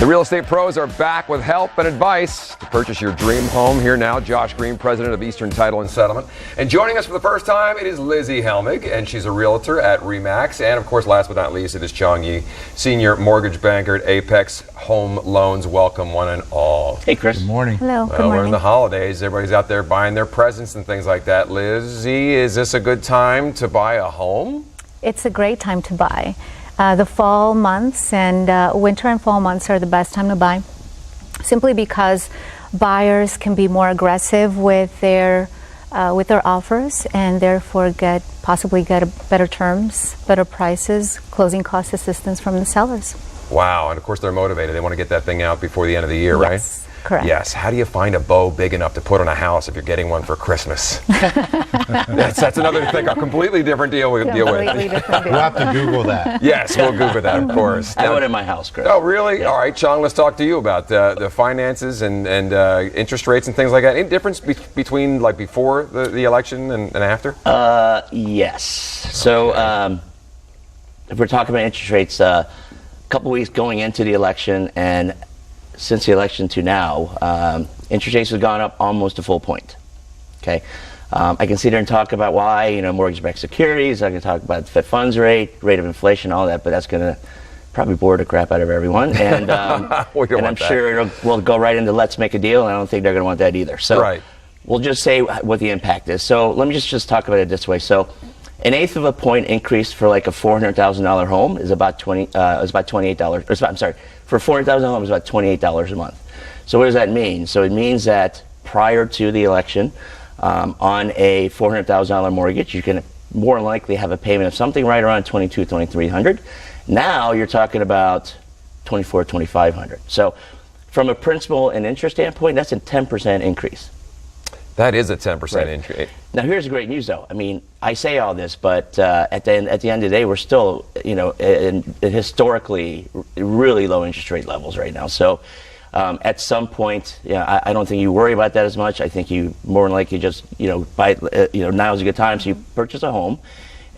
The real estate pros are back with help and advice to purchase your dream home. Here now, Josh Green, president of Eastern Title and Settlement. And joining us for the first time, it is Lizzie Helmig, and she's a realtor at RE/MAX. And of course, last but not least, it is Chong Yi, senior mortgage banker at Apex Home Loans. Welcome, one and all. Hey, Chris. Good morning. Hello. Well, we're in the holidays. Everybody's out there buying their presents and things like that. Lizzie, is this a good time to buy a home? It's a great time to buy. The fall months and winter and fall months are the best time to buy, simply because buyers can be more aggressive with their offers and therefore possibly get better terms, better prices, closing cost assistance from the sellers. Wow, and of course they're motivated. They want to get that thing out before the end of the year, right? Yes, correct. Yes. How do you find a bow big enough to put on a house if you're getting one for Christmas? that's another thing, a completely different deal we'll deal with. Completely different deal. We'll have to Google that. Yes, we'll Google that, of course. I have it in my house, Chris. Oh, really? Yeah. All right, Chong, let's talk to you about the finances and interest rates and things like that. Any difference between like before the election and after? Yes. So if we're talking about interest rates, a couple weeks going into the election and since the election to now, interest rates have gone up almost a full point. Okay, I can sit there and talk about why, mortgage-backed securities. I can talk about the Fed funds rate of inflation, all that, but that's going to probably bore the crap out of everyone. And, and I'm sure we'll go right into let's make a deal, and I don't think they're going to want that either. So we'll just say what the impact is. So let me just talk about it this way. So an eighth of a point increase for like a $400,000 home is about $28. I'm sorry, for a $400,000 home is about $28 a month. So what does that mean? So it means that prior to the election, on a $400,000 mortgage, you can more likely have a payment of something right around $2,300. Now you're talking about $2,400, $2,500. So from a principal and interest standpoint, that's a 10% increase. That is a 10% increase. Now here's the great news, though. I mean, I say all this, but at the end of the day, we're still, in historically really low interest rate levels right now. So at some point, I don't think you worry about that as much. I think you more than likely just, buy. Now is a good time, so you purchase a home,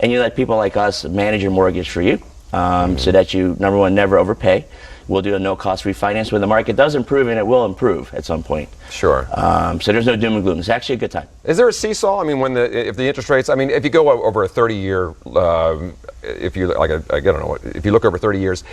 and you let people like us manage your mortgage for you, so that you, number one, never overpay. We'll do a no-cost refinance when the market does improve, and it will improve at some point. Sure. So there's no doom and gloom. It's actually a good time. Is there a seesaw? I mean, if the interest rates, if you go over a 30-year, if you if you look over 30 years,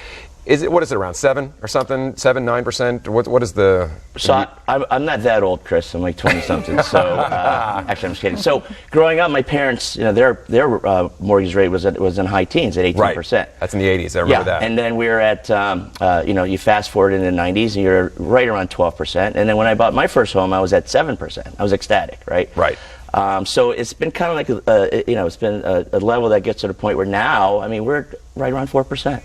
what is it, around 7 or something? 7, 9%? What is the? So I'm not that old, Chris. I'm like 20-something. So actually, I'm just kidding. So growing up, my parents, their mortgage rate was in high teens at 18%. Right. That's in the 80s. I remember that. And then we were at, you fast forward in the 90s, and you're right around 12%. And then when I bought my first home, I was at 7%. I was ecstatic, right? Right. So it's been kind of like it's been a level that gets to the point where now, we're right around 4%.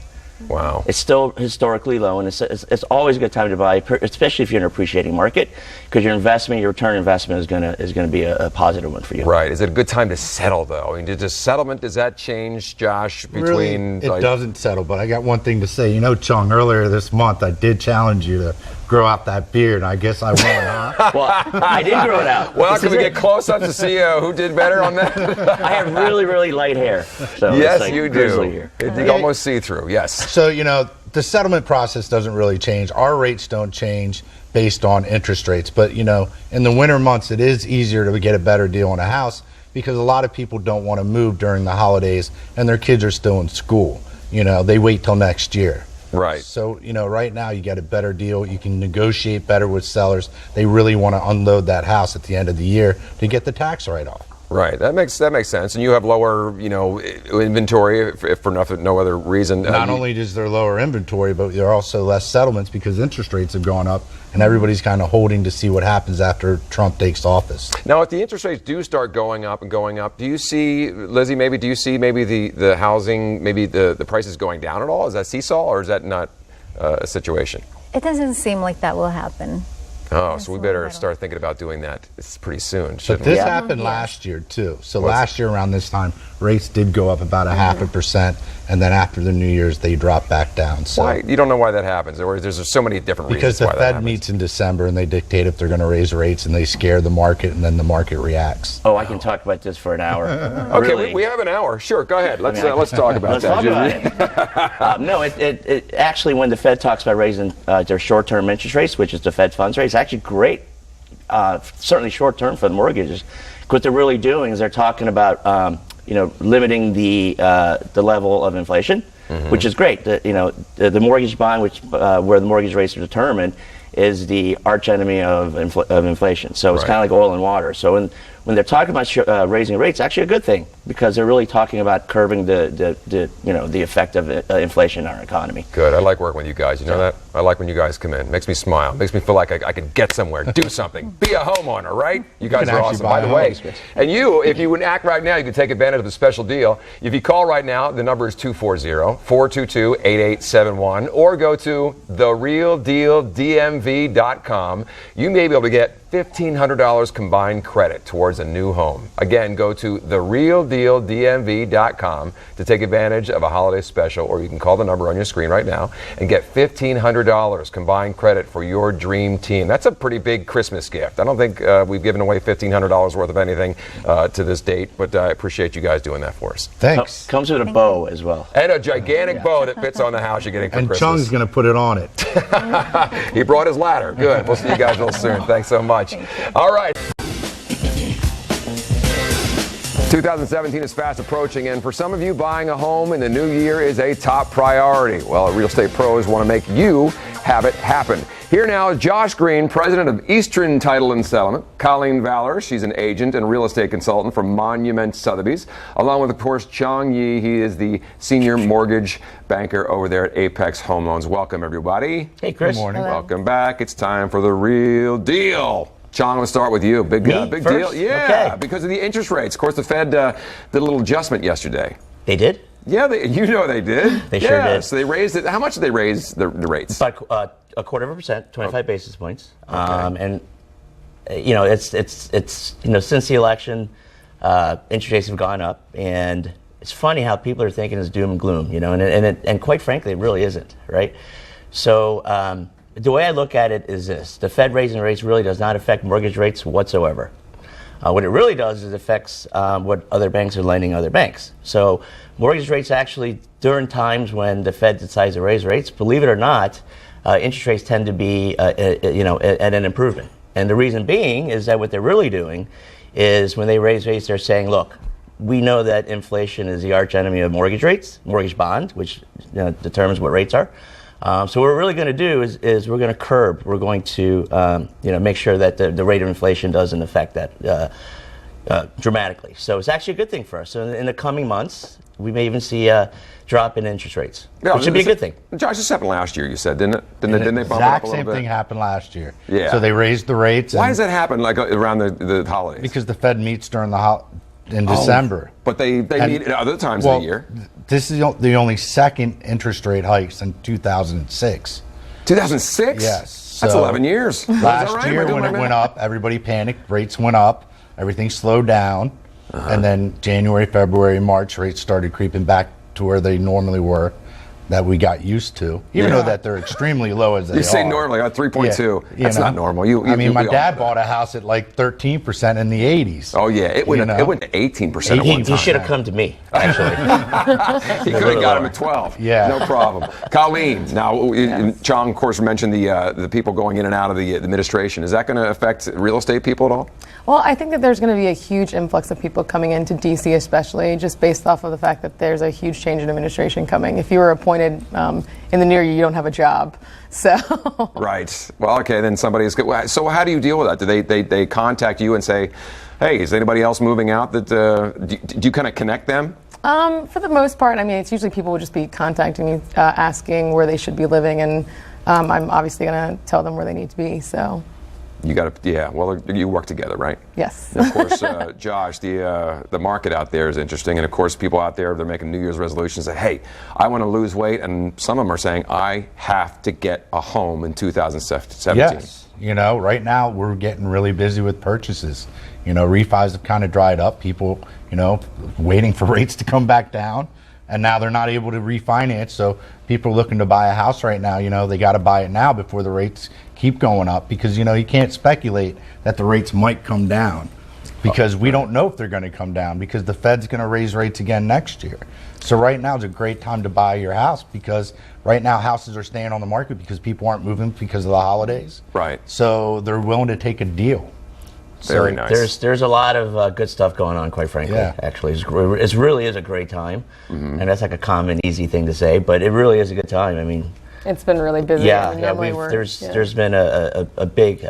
Wow. It's still historically low, and it's always a good time to buy, especially if you're in an appreciating market, because your return on investment is gonna be a positive one for you. Right. Is it a good time to settle, though? Does that change, Josh, between? Really, it doesn't settle, but I got one thing to say. Chong, earlier this month I did challenge you to grow out that beard. I guess I won, huh? Well, I did grow it out. Well, can we get close up to see who did better on that? I have really, really light hair. So yes, it's like you do. You can almost see through. Yes. So, the settlement process doesn't really change. Our rates don't change based on interest rates. But, in the winter months, it is easier to get a better deal on a house because a lot of people don't want to move during the holidays and their kids are still in school. They wait till next year. Right. So, right now you get a better deal. You can negotiate better with sellers. They really want to unload that house at the end of the year to get the tax write-off. Right. That makes sense. And you have lower, inventory if for no other reason. Not only is there lower inventory, but there are also less settlements because interest rates have gone up and everybody's kind of holding to see what happens after Trump takes office. Now, if the interest rates do start going up, do you see, Lizzie, the housing, the prices going down at all? Is that seesaw or is that not a situation? It doesn't seem like that will happen. Oh, so we better start thinking about doing that pretty soon, shouldn't we? But this we? happened last year, too. So last year around this time, rates did go up about 0.5%, and then after the New Year's they dropped back down. So Why? You don't know why that happens, or there's so many different because reasons the why that Fed happens. meets in December and they dictate if they're going to raise rates, and they scare the market, and then the market reacts. Oh, I can talk about this for an hour. Okay, Really. we have an hour. Sure, go ahead. Let's talk about Let's that. talk about it. No, it actually, when the Fed talks about raising their short-term interest rates, which is the Fed funds rate, it's actually great, certainly short-term for the mortgages. What they're really doing is they're talking about limiting the level of inflation, which is great. The mortgage bond, which where the mortgage rates are determined, is the arch enemy of inflation. So it's kind of like oil and water. So when they're talking about raising rates, it's actually a good thing, because they're really talking about curbing the effect of inflation in our economy. Good. I like working with you guys. You know that? I like when you guys come in. Makes me smile. Makes me feel like I could get somewhere, do something, be a homeowner, right? You guys can are actually awesome. buy By the a way, home. and you, if you would act right now, you could take advantage of the special deal. If you call right now, the number is 240-422-8871, or go to therealdealdmv.com. You may be able to get $1,500 combined credit towards a new home. Again, go to therealdealdmv.com to take advantage of a holiday special, or you can call the number on your screen right now and get $1,500 combined credit for your dream team. That's a pretty big Christmas gift. I don't think we've given away $1,500 worth of anything to this date, but I appreciate you guys doing that for us. Thanks. Comes with a bow as well. And a gigantic bow that fits on the house you're getting for And Christmas. Chung's going to put it on it. He brought his ladder. Good. We'll see you guys real soon. Thanks so much. All right. 2017 is fast approaching, and for some of you, buying a home in the new year is a top priority. Well, Real Estate Pros want to make you have it happen. Here now is Josh Green, president of Eastern Title and Settlement. Colleen Valor, she's an agent and real estate consultant from Monument Sotheby's. Along with, of course, Chong Yi, he is the senior mortgage banker over there at Apex Home Loans. Welcome, everybody. Hey, Chris. Good morning. Welcome back. It's time for the real deal. Chong, let's start with you. Big deal. First? Yeah, Okay. because of the interest rates. Of course, the Fed did a little adjustment yesterday. They did? Yeah, they did. They sure did. So they raised it. How much did they raise the rates? About 0.25%, 25 basis points. And it's since the election, interest rates have gone up, and it's funny how people are thinking it's doom and gloom, and quite frankly, it really isn't, right? So the way I look at it is this: the Fed raising rates really does not affect mortgage rates whatsoever. What it really does is affects what other banks are lending other banks. So mortgage rates actually, during times when the Fed decides to raise rates, believe it or not, interest rates tend to be at an improvement. And the reason being is that what they're really doing is when they raise rates, they're saying, look, we know that inflation is the arch enemy of mortgage rates, mortgage bonds, which determines what rates are. So what we're really going to do is we're going to curb. We're going to make sure that the rate of inflation doesn't affect that dramatically. So it's actually a good thing for us. So in the coming months, we may even see a drop in interest rates, which would be a good thing. Josh, this happened last year, you said, didn't it? Didn't they bump it up Exact a little same bit? thing happened last year. Yeah. So they raised the rates. Why does that happen like around the holidays? Because the Fed meets during in December. But they meet at other times of the year. This is the only second interest rate hike since 2006. 2006? Yes. That's So 11 years. Is that Last right? Am I year, doing when my it math? went up, everybody panicked. Rates went up. Everything slowed down. And then January, February, March, rates started creeping back to where they normally were, that we got used to. Even though that they're extremely low as they are. You say normally, at 3.2. That's not normal. My we all dad know bought a house at like 13% in the 80s. Oh, yeah. It went to 18% at one He time. should have come to me, actually. He could have got him at 12. Yeah. No problem. Colleen, now, Chong, of course, mentioned the people going in and out of the administration. Is that going to affect real estate people at all? Well, I think that there's going to be a huge influx of people coming into D.C., especially just based off of the fact that there's a huge change in administration coming. If you were appointed in the near year, you don't have a job. So. Right. Well, okay, then somebody's good. So how do you deal with that? Do they contact you and say, hey, is anybody else moving out? That do you kind of connect them? For the most part, I mean, it's usually people will just be contacting me, asking where they should be living, and I'm obviously going to tell them where they need to be. So. You got to, yeah. Well, you work together, right? Yes. And of course, Josh, the market out there is interesting, and of course, people out there, they're making New Year's resolutions. That, hey, I want to lose weight, and some of them are saying I have to get a home in 2017. Yes. You know, right now we're getting really busy with purchases. You know, refis have kind of dried up. People, you know, waiting for rates to come back down, and now they're not able to refinance. So people are looking to buy a house right now. You know, they got to buy it now before the rates keep going up, because you know you can't speculate that the rates might come down, because we don't know if they're going to come down, because the Fed's going to raise rates again next year. So right now is a great time to buy your house, because right now houses are staying on the market because people aren't moving because of the holidays. Right. So they're willing to take a deal. Very nice. There's a lot of good stuff going on, quite frankly. Yeah. Actually, it really is a great time, and that's like a common, easy thing to say, but it really is a good time. I mean, It's been really busy. yeah, I mean, yeah. normally There's been a big.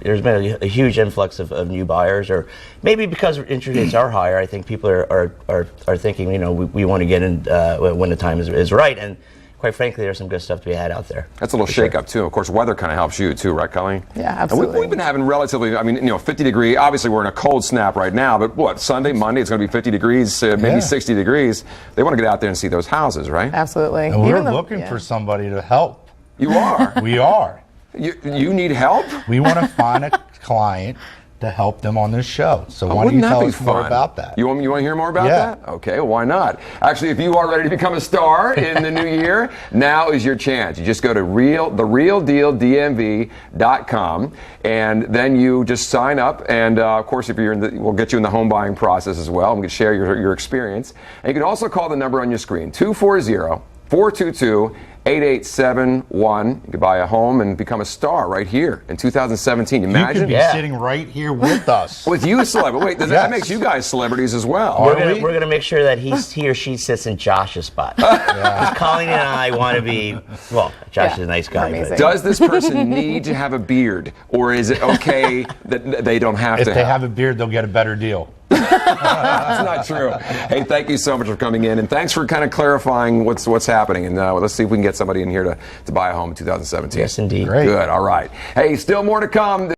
There's been a huge influx of new buyers, or maybe because interest rates are higher. I think people are thinking, you know, we want to get in when the time is right, and quite frankly, there's some good stuff to be had out there. That's a little shake-up, too. Of course, weather kind of helps you, too, right, Colleen? Yeah, absolutely. And we've been having relatively, I mean, you know, 50 degree, obviously we're in a cold snap right now, but what, Sunday, Monday, it's going to be 50 degrees, maybe 60 degrees. They want to get out there and see those houses, right? Absolutely. And we're looking for somebody to help. You are? We are. You need help? We want to find a client to help them on this show. So why don't you Wouldn't that tell be us more fun? about that? You want to hear more about Yeah. that? Okay, well, why not? Actually, if you are ready to become a star in the new year, now is your chance. You just go to therealdealdmv.com, and then you just sign up. And of course, if you're we'll get you in the home buying process as well. We can share your experience. And you can also call the number on your screen, 240-422-8871. You can buy a home and become a star right here in 2017. You Imagine. could be sitting right here with us. With you, celebrity. Wait, that Yes. makes you guys celebrities as well. We're gonna make sure that he or she sits in Josh's spot. Because Colleen and I want to be. Well, Josh is a nice guy. Amazing. Does this person need to have a beard, or is it okay that they don't have If to they have a beard, they'll get a better deal. That's not true. Hey, thank you so much for coming in, and thanks for kind of clarifying what's happening. And let's see if we can get somebody in here to buy a home in 2017. Yes, indeed. Great. Good. All right. Hey, still more to come.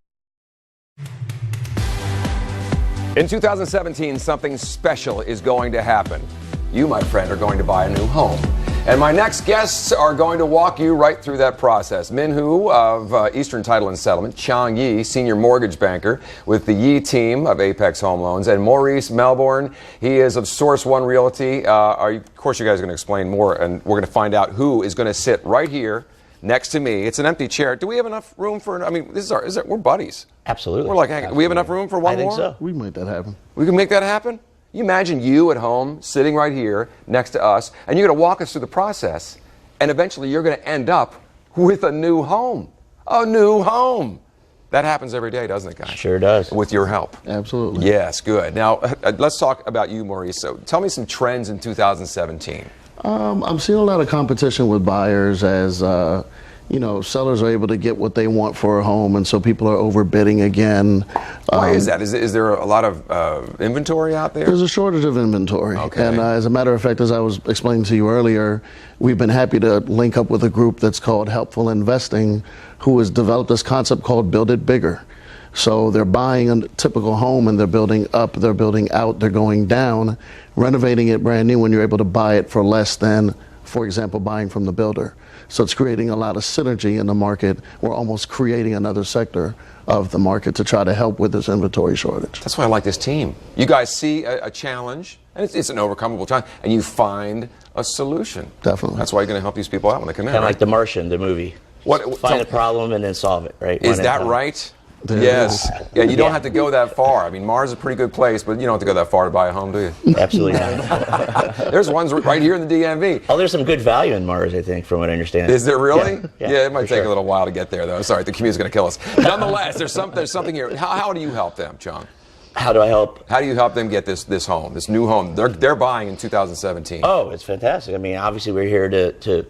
In 2017, something special is going to happen. You, my friend, are going to buy a new home. And my next guests are going to walk you right through that process. Min Hu of Eastern Title and Settlement, Chang Yi, senior mortgage banker with the Yi team of Apex Home Loans, and Maurice Melbourne. He is of Source One Realty. Of course, you guys are going to explain more, and we're going to find out who is going to sit right here next to me. It's an empty chair. Do we have enough room for? I mean, we're buddies. Absolutely. We're like, hey, we have enough room for one more? I think so. We can make that happen. We can make that happen? You imagine you at home sitting right here next to us, and you're going to walk us through the process, and eventually you're going to end up with a new home. A new home. That happens every day, doesn't it, guys? Sure does. With your help. Absolutely. Yes, good. Now, let's talk about you, Maurice. So tell me some trends in 2017. I'm seeing a lot of competition with buyers as, sellers are able to get what they want for a home, and so people are overbidding again. Why is that? Is there a lot of inventory out there? There's a shortage of inventory. Okay. And as a matter of fact, as I was explaining to you earlier, we've been happy to link up with a group that's called Helpful Investing, who has developed this concept called Build It Bigger. So they're buying a typical home and they're building up, they're building out, they're going down, renovating it brand new when you're able to buy it for less than, for example, buying from the builder. So it's creating a lot of synergy in the market. We're almost creating another sector of the market to try to help with this inventory shortage. That's why I like this team. You guys see a challenge, and it's an overcomable challenge, and you find a solution. Definitely. That's why you're going to help these people out when they come in. Kind of right? like The Martian, the movie. Find a problem and then solve it, right? Is One at a that time. right? There Yes. it is. Yeah, you don't have to go that far. I mean, Mars is a pretty good place, but you don't have to go that far to buy a home, do you? Absolutely not. There's ones right here in the DMV. Oh, there's some good value in Mars, I think, from what I understand. Is there really? Yeah, It might for take sure. a little while to get there, though. Sorry, the commute's going to kill us. Nonetheless, there's something here. How do you help them, John? How do I help? How do you help them get this home, this new home? They're buying in 2017. Oh, it's fantastic. I mean, obviously, we're here to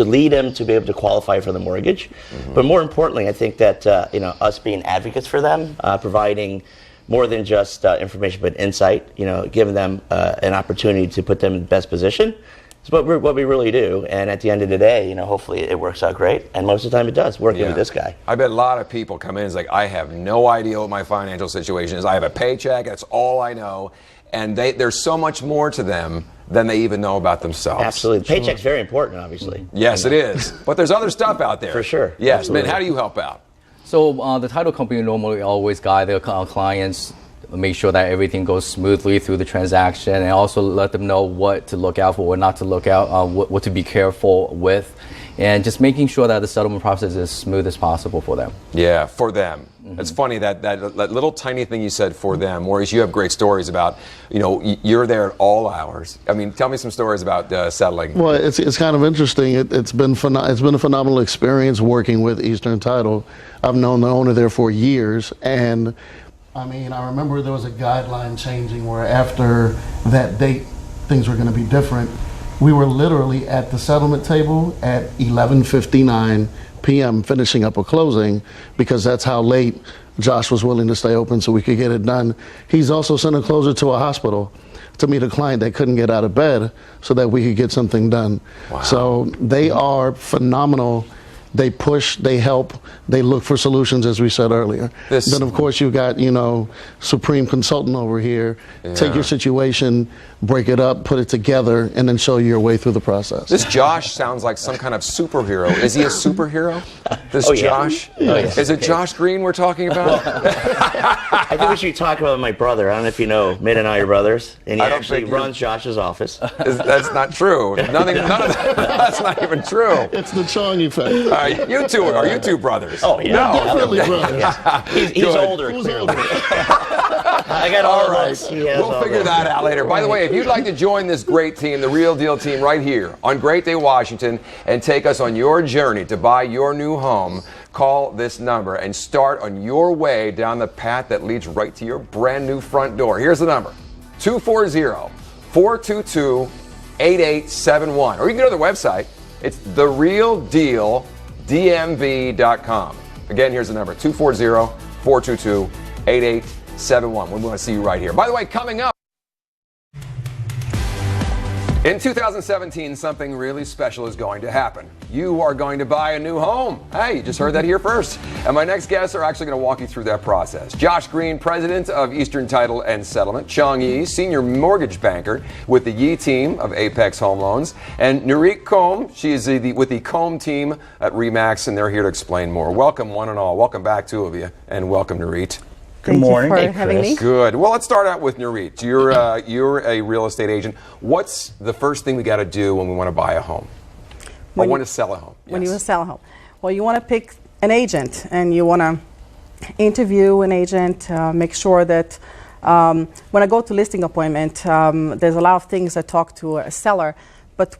lead them to be able to qualify for the mortgage. Mm-hmm. But more importantly, I think that us being advocates for them, providing more than just information but insight, giving them an opportunity to put them in the best position, It's what we really do. And at the end of the day, you know, hopefully it works out great. And most of the time it does, working with this guy. I bet a lot of people come in and it's like, I have no idea what my financial situation is. I have a paycheck. That's all I know. And there's so much more to them than they even know about themselves. Absolutely. The paycheck's very important, obviously. Yes, it is. But there's other stuff out there. For sure. Yes. Absolutely. Man, how do you help out? So the title company normally always guide their clients, make sure that everything goes smoothly through the transaction, and also let them know what to look out for, what not to look out, what to be careful with, and just making sure that the settlement process is as smooth as possible for them. Yeah, for them. It's funny that little tiny thing you said, for them. Maurice, you have great stories about, you know, you're there at all hours. I mean, tell me some stories about settling. Well, it's kind of interesting. It's been a phenomenal experience working with Eastern Title. I've known the owner there for years, and I mean, I remember there was a guideline changing where after that date, things were going to be different. We were literally at the settlement table at 11:59 p.m. finishing up a closing, because that's how late Josh was willing to stay open so we could get it done. He's also sent a closer to a hospital to meet a client that couldn't get out of bed so that we could get something done. Wow. So they are phenomenal. They push, they help, they look for solutions, as we said earlier. Then, of course, you've got, you know, Supreme Consultant over here. Yeah. Take your situation, break it up, put it together, and then show you your way through the process. This Josh sounds like some kind of superhero. Is he a superhero? This Josh? Oh, yeah. Is it Josh Green we're talking about? I think we should talk about my brother. I don't know if you know, Mid and I are brothers, and he actually runs Josh's office. That's not true. None of that, that's not even true. It's the Chong effect. You two are brothers? Oh, yeah. No. Definitely brothers. Yeah. He's older, clearly. I got all right. We'll figure that out later. By the way, if you'd like to join this great team, the Real Deal team, right here on Great Day, Washington, and take us on your journey to buy your new home, call this number and start on your way down the path that leads right to your brand new front door. Here's the number: 240-422-8871. Or you can go to the website. It's therealdmv.com. Again, here's the number: 240-422-8871. We want to see you right here. By the way, coming up in 2017, something really special is going to happen. You are going to buy a new home. Hey, you just heard that here first. And my next guests are actually going to walk you through that process. Josh Green, president of Eastern Title and Settlement. Chong Yi, senior mortgage banker with the Yi team of Apex Home Loans. And Nurit Combe, she is with the Combe team at RE/MAX, and they're here to explain more. Welcome, one and all. Welcome back, two of you. And welcome, Nurit. Good morning. Thank you for having me. Good. Well, let's start out with Nurit. You're a real estate agent. What's the first thing we got to do when we want to buy a home? Or want to sell a home? When you want to sell a home. Well, you want to pick an agent, and you want to interview an agent, make sure that when I go to listing appointment, there's a lot of things I talk to a seller, but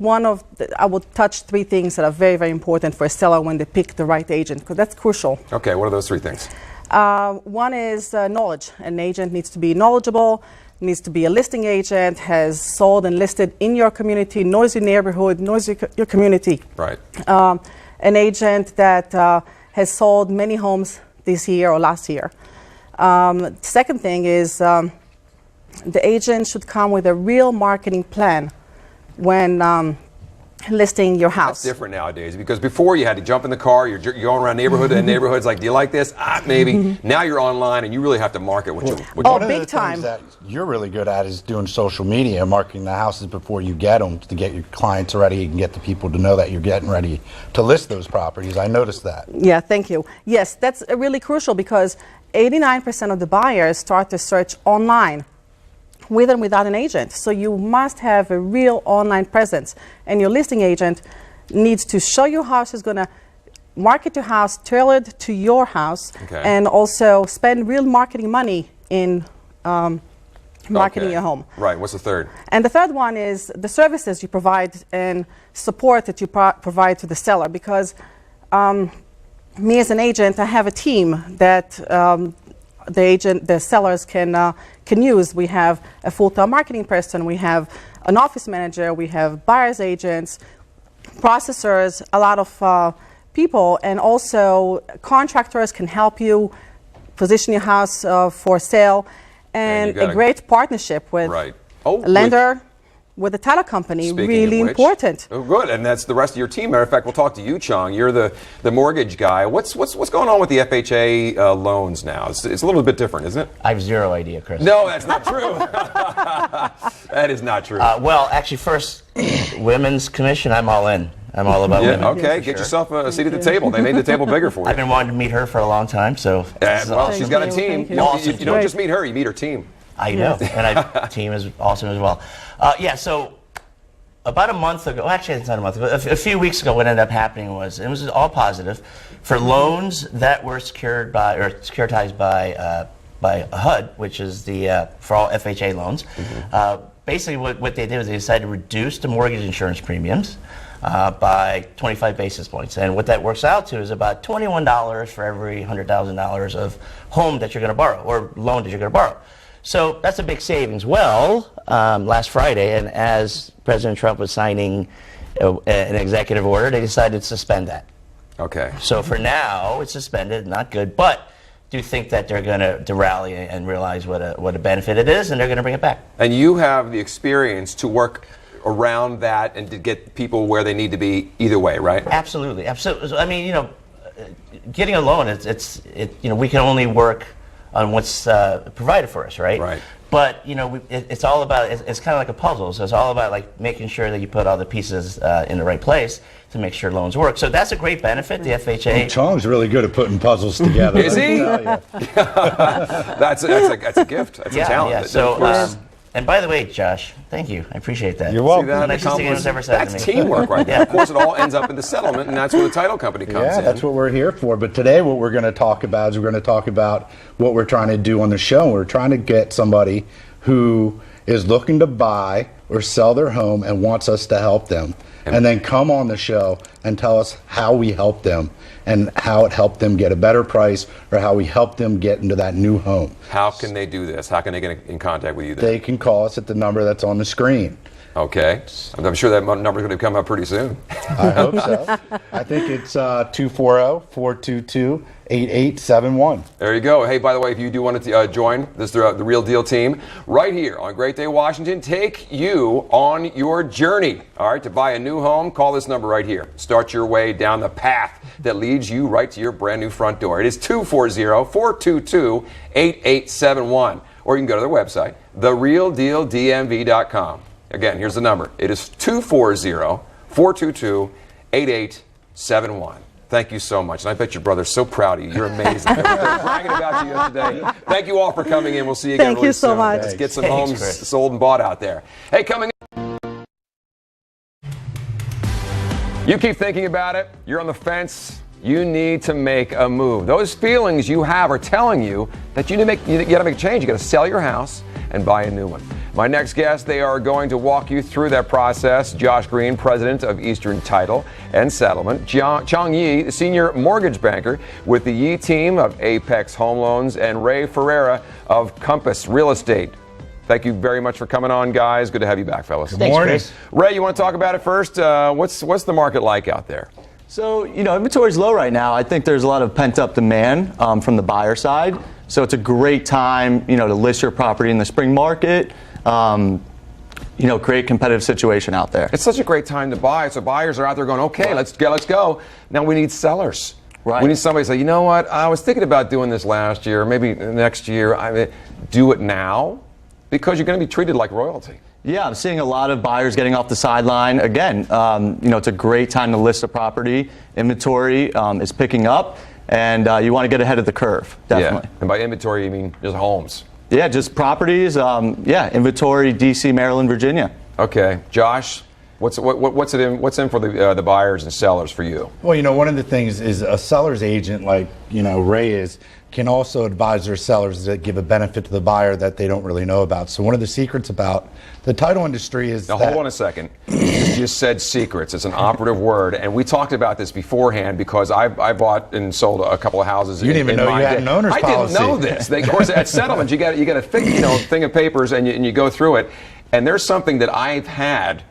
I will touch three things that are very, very important for a seller when they pick the right agent, because that's crucial. Okay, what are those three things? One is knowledge. An agent needs to be knowledgeable, needs to be a listing agent, has sold and listed in your community, knows your neighborhood, knows your community. Right. An agent that has sold many homes this year or last year. Second thing is the agent should come with a real marketing plan when listing your house. That's different nowadays, because before you had to jump in the car, you're going around neighborhood and neighborhoods like, do you like this? Maybe. Now you're online and you really have to market what you One of big the time. things that you're really good at is doing social media, marketing the houses before you get them to get your clients ready and get the people to know that you're getting ready to list those properties. I noticed that. Yeah, thank you. Yes, that's really crucial, because 89% of the buyers start the search online, with and without an agent. So you must have a real online presence, and your listing agent needs to show you how she's going to market your house, tailored to your house, and also spend real marketing money in marketing your home. Right. What's the third? And the third one is the services you provide and support that you provide to the seller, because me as an agent, I have a team that the sellers can use. We have a full-time marketing person, we have an office manager, we have buyer's agents, processors, a lot of people, and also contractors can help you position your house for sale, and a great partnership with a lender, with the title company. Speaking Really of which- important. Oh, good, and that's the rest of your team. Matter of fact, we'll talk to you, Chong. You're the mortgage guy. What's going on with the FHA loans now? It's a little bit different, isn't it? I have zero idea, Chris. No, that's not true. That is not true. Well, actually, first, women's commission, I'm all in. I'm all about women. Okay, get yourself a seat at the table. They made the table bigger for you. I've been wanting to meet her for a long time, so. This is Well, awesome. she's got a Thank team. you. You Awesome. don't just meet her, you meet her team. I know, and our team is awesome as well. Yeah, so about a month ago, actually it's not a month ago, a few weeks ago, what ended up happening was, it was all positive, for loans that were secured by, or securitized by HUD, which is the, for all FHA loans. Basically what they did was they decided to reduce the mortgage insurance premiums by 25 basis points. And what that works out to is about $21 for every $100,000 of home that you're going to borrow, or loan that you're going to borrow. So that's a big savings. Well, last Friday, and as President Trump was signing an executive order, they decided to suspend that. Okay. So for now, it's suspended, not good, but do think that they're going to rally and realize what a benefit it is, and they're going to bring it back. And you have the experience to work around that and to get people where they need to be either way, right? Absolutely, absolutely. I mean, getting a loan, we can only work on what's provided for us, right? Right. But it's all about. It's kind of like a puzzle. So it's all about like making sure that you put all the pieces in the right place to make sure loans work. So that's a great benefit. The FHA. Chong's really good at putting puzzles together. Is let me he? tell ya. That's a gift. That's a talent. Yeah. So, and by the way, Josh, thank you. I appreciate that. You're welcome. See that? The nicest thing anyone's ever said to That's me. teamwork right there. Yeah. Of course, it all ends up in the settlement, and that's where the title company comes Yeah, in. that's what we're here for. But today, what we're going to talk about is we're going to talk about what we're trying to do on the show. We're trying to get somebody who is looking to buy or sell their home and wants us to help them, and then come on the show and tell us how we help them and how it helped them get a better price or how we help them get into that new home. How can they do this? How can they get in contact with you then? They can call us at the number that's on the screen. Okay. I'm sure that number's going to come up pretty soon. I hope so. I think it's 240-422-8871. There you go. Hey, by the way, if you do want to join the Real Deal team right here on Great Day Washington, take you on your journey. All right, to buy a new home, call this number right here. Start your way down the path that leads you right to your brand new front door. It is 240-422-8871. Or you can go to their website, therealdealdmv.com. Again, here's the number. It is 240-422-8871. Thank you so much. And I bet your brother's so proud of you. You're amazing. They were bragging about you yesterday. Thank you all for coming in. We'll see you again Thank really you so soon. much. Let's get some Thanks, homes Chris. sold and bought out there. Hey, coming up. You keep thinking about it. You're on the fence. You need to make a move. Those feelings you have are telling you that you got to make a change. You got to sell your house and buy a new one. My next guest, they are going to walk you through that process. Josh Green, president of Eastern Title and Settlement. Chong Yi, senior mortgage banker with the Yi team of Apex Home Loans, and Ray Ferreira of Compass Real Estate. Thank you very much for coming on, guys. Good to have you back, fellas. Thanks, morning. Chris. Ray, you want to talk about it first? What's the market like out there? So, inventory's low right now. I think there's a lot of pent-up demand from the buyer side. So it's a great time, to list your property in the spring market. Create a competitive situation out there. It's such a great time to buy. So buyers are out there going, okay, let's go. Now we need sellers. Right. We need somebody to say, you know what, I was thinking about doing this last year, maybe next year. Do it now, because you're going to be treated like royalty. Yeah, I'm seeing a lot of buyers getting off the sideline. Again, it's a great time to list a property. Inventory is picking up, and you want to get ahead of the curve, definitely. Yeah. And by inventory, you mean just homes. Yeah, just properties. Inventory, D.C., Maryland, Virginia. Okay, Josh, what's in for the buyers and sellers for you? Well, one of the things is a seller's agent, like, Ray is, can also advise their sellers that give a benefit to the buyer that they don't really know about. So one of the secrets about the title industry is Now, hold on a second. You just said secrets. It's an operative word, and we talked about this beforehand because I bought and sold a couple of houses. You didn't even know you had an owner's policy. I didn't know this. Of course, at settlement, you got a thing of papers, and you go through it. And there's something that I've had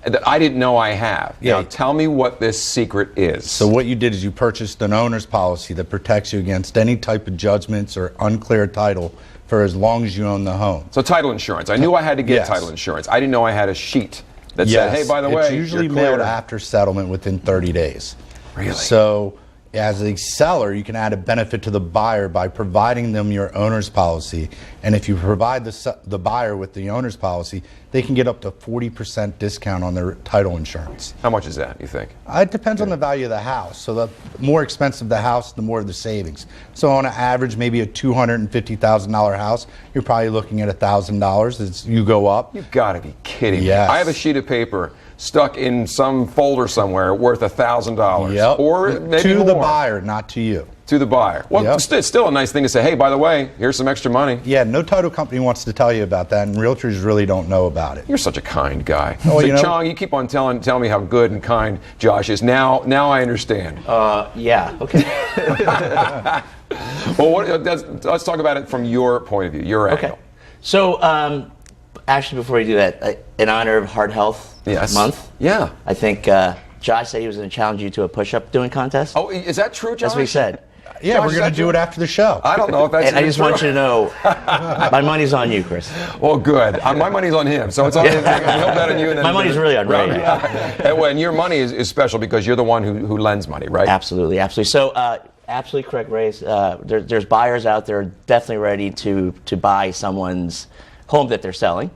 that I didn't know I have. Yeah. Now, tell me what this secret is. So what you did is you purchased an owner's policy that protects you against any type of judgments or unclear title for as long as you own the home. So title insurance. I knew I had to get Yes. title insurance. I didn't know I had a sheet that said, hey, by the way, it's usually you're clear. mailed after settlement within 30 days. Really? So as a seller, you can add a benefit to the buyer by providing them your owner's policy. And if you provide the buyer with the owner's policy, they can get up to 40% discount on their title insurance. How much is that, you think? It depends on the value of the house. So the more expensive the house, the more the savings. So on an average, maybe a $250,000 house, you're probably looking at $1,000 as you go up. You've got to be kidding me. Yes. I have a sheet of paper stuck in some folder somewhere worth $1,000. Yep. Or maybe to the more. buyer, not to you. To the buyer. Well, Yep. it's still a nice thing to say, hey, by the way, here's some extra money. Yeah, no title company wants to tell you about that, and realtors really don't know about it. You're such a kind guy. Oh, so, you know- Chong, you keep on telling me how good and kind Josh is. Now I understand. Yeah. Okay. Well, let's talk about it from your point of view, your Okay. angle. So, actually, before you do that, in honor of Heart Health Month, Yeah. I think Josh said he was going to challenge you to a push-up doing contest. Oh, is that true, Josh? That's what he said. Yeah, Josh, we're is going that to do true? it after the show. I don't know if that's And I just true. want you to know, my money's on you, Chris. Well, good. My money's on him, so it's on him. He'll bet on you. And then My money's really on Ray. And your money is special because you're the one who lends money, right? Absolutely, absolutely. So, absolutely correct, Ray. There's buyers out there definitely ready to buy someone's home that they're selling.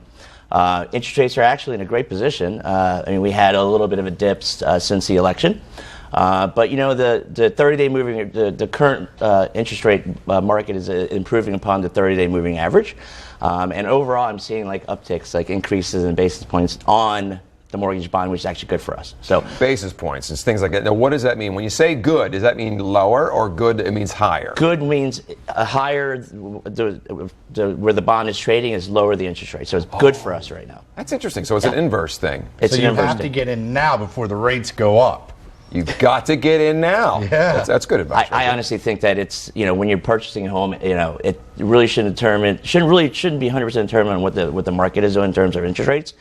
Interest rates are actually in a great position. I mean, we had a little bit of a dip since the election. But you know, the 30-day moving, the current interest rate market is improving upon the 30-day moving average, and overall, I'm seeing like upticks, like increases in basis points on the mortgage bond, which is actually good for us. So basis points and things like that. Now, what does that mean? When you say good, does that mean lower, or good? It means higher. good means a higher, where the bond is trading is lower the interest rate. So it's good for us right now. That's interesting. So it's an inverse thing. It's So an you inverse have to thing. get in now before the rates go up. You've got to get in now. Yeah. That's good advice. I honestly think that it's, you know, when you're purchasing a home, you know, it really shouldn't be 100% determined on what the market is doing in terms of interest rates,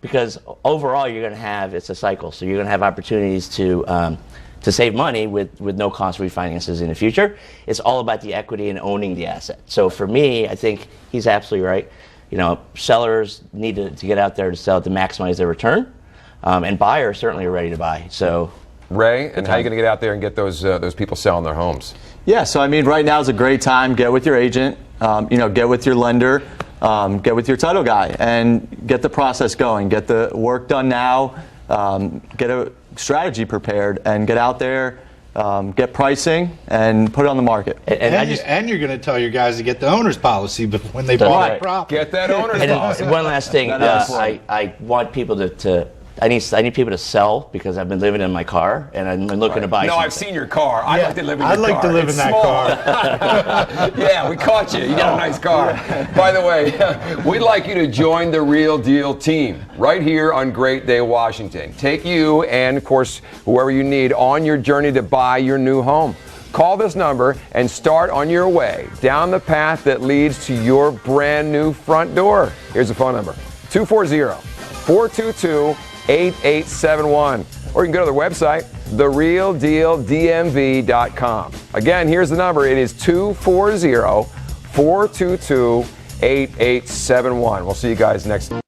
because overall you're going to have, it's a cycle, so you're going to have opportunities to save money with no cost refinances in the future. It's all about the equity and owning the asset. So for me, I think he's absolutely right. You know, sellers need to get out there to sell to maximize their return, and buyers certainly are ready to buy. So. Ray, and how are you going to get out there and get those people selling their homes? Yeah, so I mean, right now is a great time. Get with your agent, get with your lender, get with your title guy, and get the process going. Get the work done now. Get a strategy prepared, and get out there, get pricing, and put it on the market. And you're going to tell your guys to get the owner's policy when they buy the property. Get that owner's policy. And one last thing, That's I want people to I need people to sell, because I've been living in my car and I'm looking to buy No, something. I've seen your car. I'd like to live in your I'd car. like to live in It's that small. car. Yeah, we caught you. You got a nice car. By the way, we'd like you to join the Real Deal team right here on Great Day, Washington. Take you and, of course, whoever you need on your journey to buy your new home. Call this number and start on your way down the path that leads to your brand new front door. Here's the phone number, 240-422-8871. Or you can go to their website, therealdealdmv.com. Again, here's the number. It is 240-422-8871. We'll see you guys next time.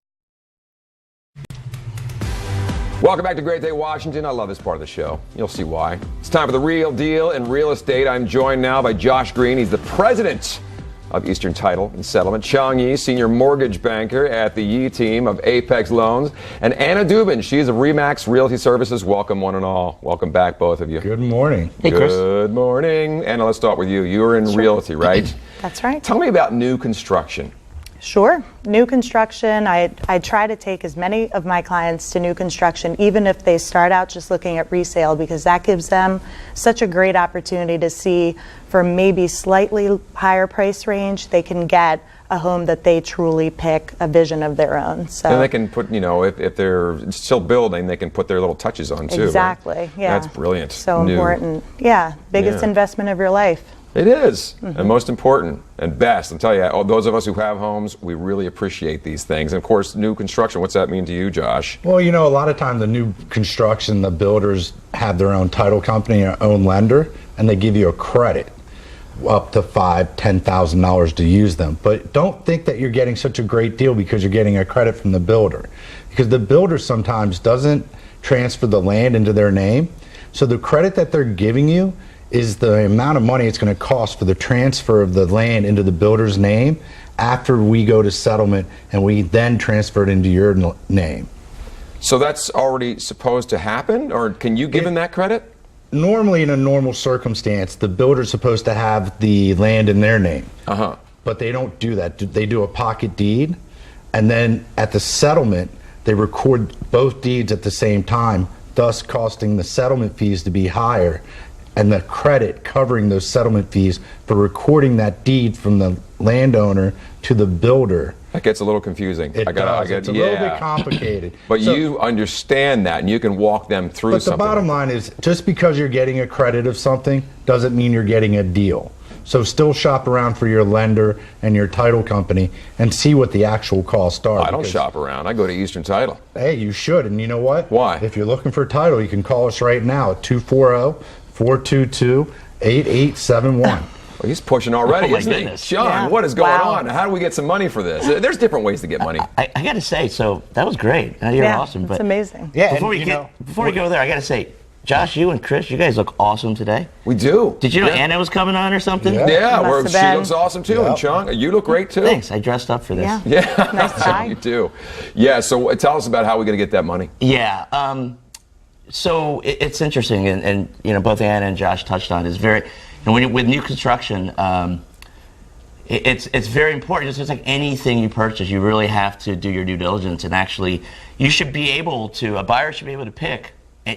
Welcome back to Great Day, Washington. I love this part of the show. You'll see why. It's time for The Real Deal in Real Estate. I'm joined now by Josh Green. He's the president of Eastern Title and Settlement. Chong Yi, senior mortgage banker at the Yi team of Apex Loans. And Anna Dubin, she's of RE/MAX Realty Services. Welcome, one and all. Welcome back, both of you. Good morning. Hey, Chris. Good morning. Anna, let's start with you. You're in realty, right? That's right. Tell me about new construction. Sure. New construction, I try to take as many of my clients to new construction, even if they start out just looking at resale, because that gives them such a great opportunity to see, for maybe slightly higher price range, they can get a home that they truly pick, a vision of their own. So And they can put, if they're still building, they can put their little touches on too. Right? exactly, yeah. That's brilliant. So New. important. Yeah, biggest Yeah. investment of your life. It is, and most important and best. I'll tell you, all those of us who have homes, we really appreciate these things. And of course, new construction, what's that mean to you, Josh? Well, you know, a lot of time the new construction, the builders have their own title company, their own lender, and they give you a credit up to $5,000-$10,000 to use them. But don't think that you're getting such a great deal because you're getting a credit from the builder, because the builder sometimes doesn't transfer the land into their name. So the credit that they're giving you is the amount of money it's going to cost for the transfer of the land into the builder's name after we go to settlement and we then transfer it into your name. So that's already supposed to happen, or can you give them that credit? Normally, in a normal circumstance, the builder's supposed to have the land in their name. But they don't do that. They do a pocket deed, and then at the settlement, they record both deeds at the same time, thus costing the settlement fees to be higher, and the credit covering those settlement fees for recording that deed from the landowner to the builder. That gets a little confusing. It's a little bit complicated. But you understand that, and you can walk them through something. But the bottom line is, just because you're getting a credit of something doesn't mean you're getting a deal. So still shop around for your lender and your title company and see what the actual costs are. I don't shop around. I go to Eastern Title. Hey, you should. And you know what? Why? If you're looking for a title, you can call us right now at 240-422-8871. Well, he's pushing already, isn't he? Sean, what is going on? How do we get some money for this? There's different ways to get money. I got to say, so that was great. You're awesome. It's amazing. Yeah, Before we go there, I got to say, Josh, you and Chris, you guys look awesome today. We do. Did you know Anna was coming on or something? Yeah, she looks awesome too. And Chung, you look great too. Thanks. I dressed up for this. Yeah. Nice tie. You do. Yeah, so tell us about how we're going to get that money. Yeah. So it's interesting, and you know, both Anna and Josh touched on it. It's very, and with new construction, it's very important. It's just like anything you purchase, you really have to do your due diligence, and actually, you should be able to. A buyer should be able to pick,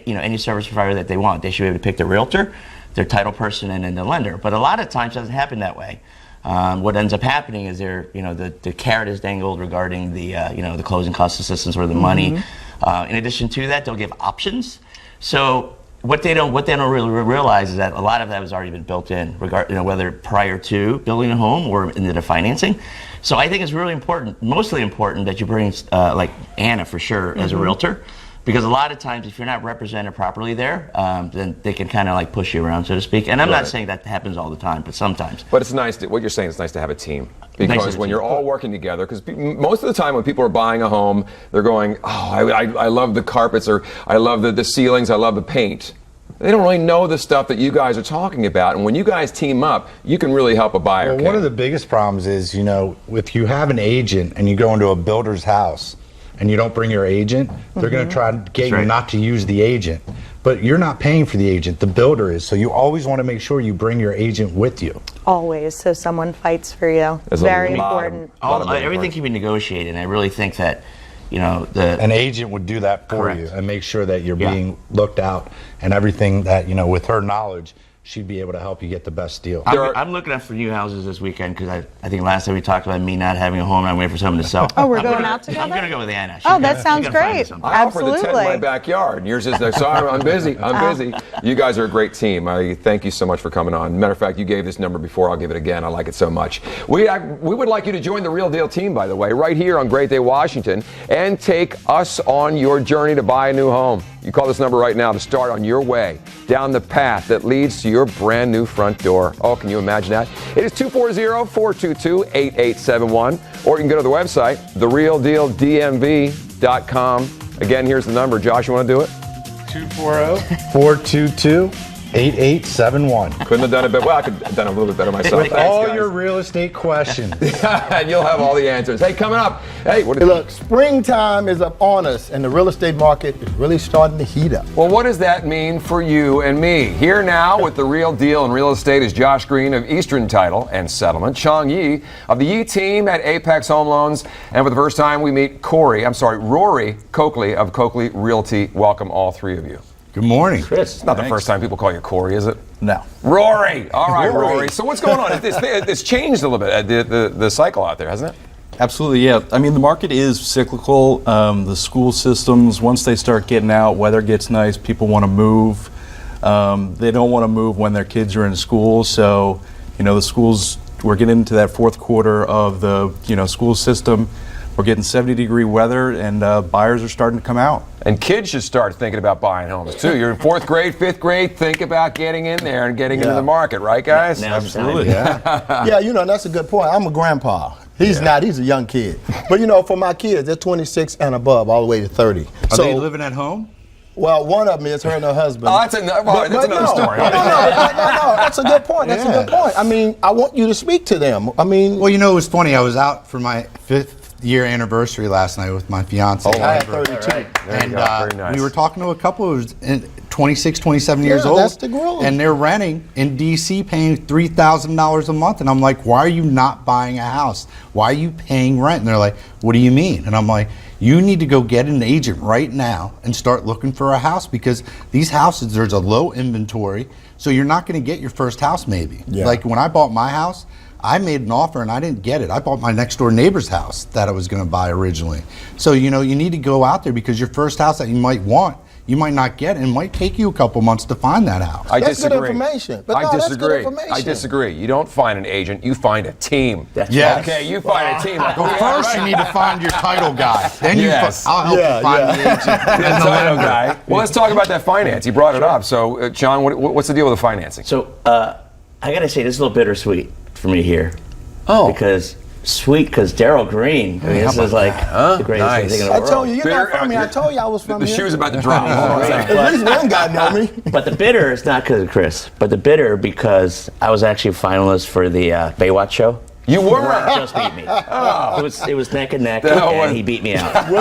you know, any service provider that they want. They should be able to pick their realtor, their title person, and then the lender. But a lot of times, it doesn't happen that way. What ends up happening is the carrot is dangled regarding the closing cost assistance or the money. In addition to that, they'll give options. So what they don't really realize is that a lot of that has already been built in, whether prior to building a home or into the financing. So I think it's really important, mostly important, that you bring like Anna for sure as a realtor. Because a lot of times, if you're not represented properly there, then they can kind of like push you around, so to speak. And I'm not saying that happens all the time, but sometimes. But it's nice. What you're saying is nice to have a team. Because when you're all working together, because most of the time when people are buying a home, they're going, oh, I love the carpets, or I love the ceilings, I love the paint. They don't really know the stuff that you guys are talking about. And when you guys team up, you can really help a buyer. Well, one of the biggest problems is, if you have an agent and you go into a builder's house, and you don't bring your agent, they're going to try to get you not to use the agent. But you're not paying for the agent, the builder is. So you always want to make sure you bring your agent with you. Always, so someone fights for you. Very important. Everything can be negotiated, and I really think that, an agent would do that for you and make sure that you're being looked out and everything that, with her knowledge, she'd be able to help you get the best deal. I'm looking out for new houses this weekend because I think last time we talked about me not having a home and I'm waiting for someone to sell. Oh, we're going out together? I'm going to go with Anna. That sounds great. I offered the tent in my backyard, and yours is there. Sorry, I'm busy. You guys are a great team. I thank you so much for coming on. Matter of fact, you gave this number before. I'll give it again. I like it so much. We would like you to join the Real Deal team, by the way, right here on Great Day, Washington, and take us on your journey to buy a new home. You call this number right now to start on your way down the path that leads to your brand new front door. Oh, can you imagine that? It is 240-422-8871, or you can go to the website, therealdealdmv.com. Again, here's the number. Josh, you want to do it? 240-422-8871. Couldn't have done it better. Well, I could have done it a little bit better myself. With all your real estate questions. And you'll have all the answers. Hey, coming up. Look, springtime is up on us, and the real estate market is really starting to heat up. Well, what does that mean for you and me? Here now with the Real Deal in real estate is Josh Green of Eastern Title and Settlement, Chong Yi of the Yi team at Apex Home Loans, and for the first time we meet Rory Coakley of Coakley Realty. Welcome, all three of you. Good morning. Chris, it's not the first time people call you Corey, is it? No. Rory! All right, Rory. So what's going on? It's changed a little bit, the cycle out there, hasn't it? Absolutely, yeah. I mean, the market is cyclical. The school systems, once they start getting out, weather gets nice, people want to move. They don't want to move when their kids are in school, so The schools, we're getting into that fourth quarter of the school system. We're getting 70-degree weather, and buyers are starting to come out. And kids should start thinking about buying homes too. You're in 4th grade, 5th grade. Think about getting in there and getting into the market, right, guys? Absolutely. Yeah, that's a good point. I'm a grandpa. He's not. He's a young kid. But for my kids, they're 26 and above, all the way to 30. Are they living at home? Well, one of them is her and her husband. Oh, that's another story. No, that's a good point. That's a good point. I mean, I want you to speak to them. I mean, well, it was funny. I was out for my 5th year anniversary last night with my fiance. I had 32. And Very nice. we were talking to a couple who was 26, 27 years old. That's the growth. And they're renting in D.C. paying $3,000 a month. And I'm like, why are you not buying a house? Why are you paying rent? And they're like, what do you mean? And I'm like, you need to go get an agent right now and start looking for a house, because these houses, there's a low inventory. So you're not going to get your first house maybe. Yeah. Like when I bought my house, I made an offer and I didn't get it. I bought my next door neighbor's house that I was going to buy originally. So, you need to go out there, because your first house that you might want, you might not get, and it might take you a couple months to find that house. I That's disagree. good information. But I no, that's disagree. good information. I disagree. You don't find an agent, you find a team. Yes. Okay, you find a team. Like, Well, first you need to find your title guy. Then Yes. I'll help you find the agent. The And the title lender. guy. Well, let's talk about that finance. You brought it up. So, John, what's the deal with the financing? So I got to say, this is a little bittersweet for me here. Oh. Because Daryl Green, this is like the greatest Nice. thing in the I world. told you, you're not from me. I told you I was from The here. shoe's about to drop. Hold on a second. At least one guy know me. But the bitter is not because of Chris, but the bitter because I was actually a finalist for the Baywatch show. You were? Just beat me. It was neck and neck, No, and he beat me out. We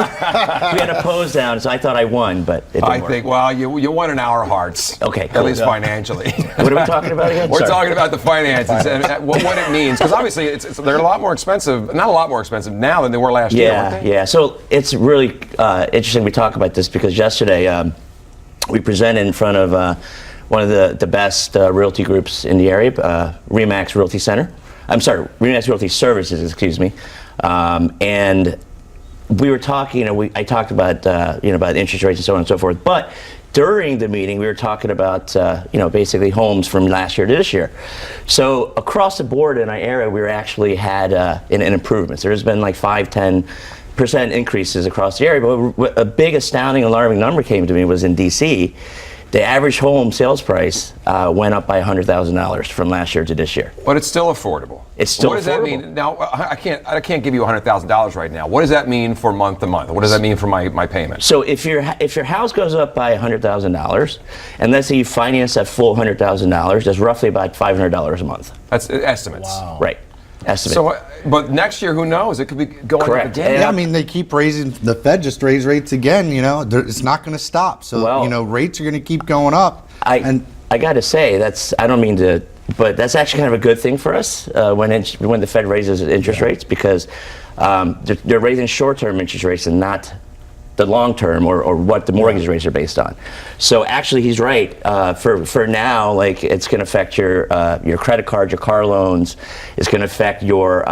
had a pose down, so I thought I won, but it didn't I work. think, well, you won in our hearts. Okay, At cool. least financially. What are we talking about again? We're Sorry. talking about the finances and what it means. Because obviously, they're a lot more expensive, not a lot more expensive now than they were last year, weren't they? Yeah. So it's really interesting we talk about this, because yesterday we presented in front of one of the best realty groups in the area, RE/MAX Realty Center. I'm sorry, RE/MAX Realty Services, excuse me. And we were talking, I talked about, about interest rates and so on and so forth. But during the meeting, we were talking about, basically homes from last year to this year. So across the board in our area, we actually had an improvements. There's been like 5-10% increases across the area. But a big, astounding, alarming number came to me was in D.C. The average home sales price went up by $100,000 from last year to this year. But it's still affordable. It's still What does that affordable. mean? Now, I can't give you $100,000 right now. What does that mean for month to month? What does that mean for my payment? So if your house goes up by $100,000, and let's say you finance that full $100,000, that's roughly about $500 a month. That's estimates. Wow. Right. Estimate. So, but next year, who knows? It could be going Correct. up again. Yeah, I mean, they keep raising, the Fed just raised rates again, it's not going to stop. So, Well, rates are going to keep going up. I got to say, I don't mean to, but that's actually kind of a good thing for us when the Fed raises interest rates, because they're raising short-term interest rates and not the long term or what the mortgage rates are based on. So actually, he's right. For now, like, it's going to affect your credit card, your car loans. It's going to affect your